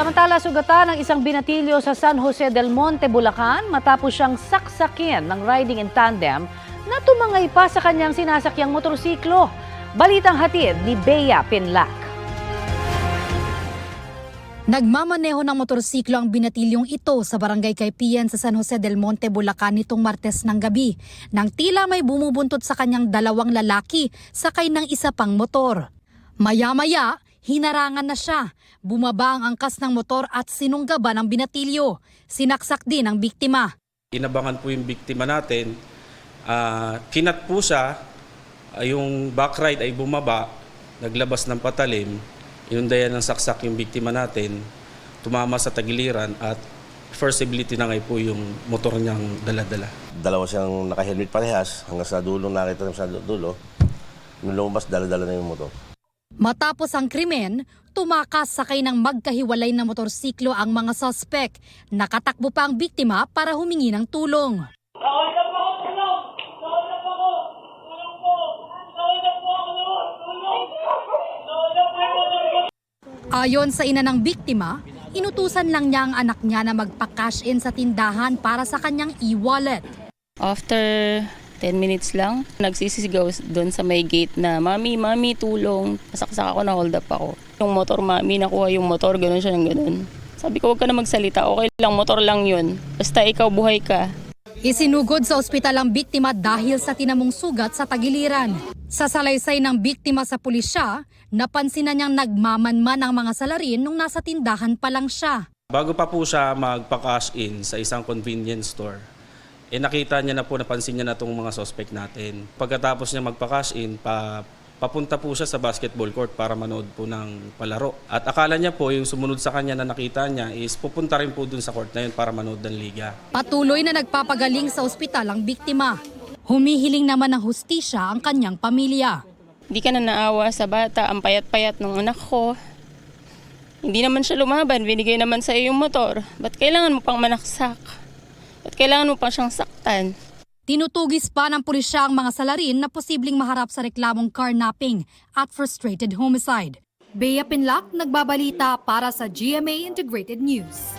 Samantala, sugatan ng isang binatilyo sa San Jose del Monte, Bulacan matapos siyang saksakin ng riding in tandem na tumangay pa sa kanyang sinasakyang motorsiklo. Balitang hatid ni Bea Pinlac. Nagmamaneho ng motorsiklo ang binatilyong ito sa barangay Kaypian sa San Jose del Monte, Bulacan nitong Martes ng gabi nang tila may bumubuntot sa kanyang dalawang lalaki sakay ng isa pang motor. Maya-maya, hinarangan na siya. Bumaba ang angkas ng motor at sinunggaban ang binatilyo. Sinaksak din ang biktima. Inabangan po yung biktima natin. Kinat po siya, yung back ride ay bumaba, naglabas ng patalim. Inundayan ng saksak yung biktima natin, tumama sa tagiliran at first ability na ngay po yung motor niyang dala-dala. Dalawa siyang naka-helmet parehas hanggang sa dulo, nakita naman sa dulo. Nung lumabas, dala-dala na yung motor. Matapos ang krimen, tumakas sakay ng magkahiwalay na motorsiklo ang mga suspect. Nakatakbo pa ang biktima para humingi ng tulong. Ayon sa ina ng biktima, inutusan lang niya ang anak niya na magpa-cash in sa tindahan para sa kanyang e-wallet. After 10 minutes lang, nagsisisigaw doon sa may gate na, Mami, tulong. Nasaksak ako, na-hold up ako. Yung motor, Mami, nakuha yung motor, gano'n siya ng gano'n. Sabi ko, huwag ka na magsalita, okay lang, motor lang yun. Basta ikaw, buhay ka. Isinugod sa ospital ang biktima dahil sa tinamong sugat sa tagiliran. Sa salaysay ng biktima sa pulisya, napansin na niyang nagmamanman ang mga salarin nung nasa tindahan pa lang siya. Bago pa po siya magpa-cash in sa isang convenience store, nakita niya na po, napansin niya na itong mga suspect natin. Pagkatapos niya magpa-cash in, papunta po siya sa basketball court para manood po ng palaro. At akala niya po, yung sumunod sa kanya na nakita niya is pupunta rin po dun sa court na yun para manood ng liga. Patuloy na nagpapagaling sa ospital ang biktima. Humihiling naman ng hustisya ang kanyang pamilya. Hindi ka na naawa sa bata, ang payat-payat ng anak ko. Hindi naman siya lumaban, binigay naman sa iyo yung motor. Ba't kailangan mo pang manaksak? Ba't kailangan mo pang siyang saktan? Tinutugis pa ng pulisya ang mga salarin na posibleng maharap sa reklamong carnapping at frustrated homicide. Bea Pinlac, nagbabalita para sa GMA Integrated News.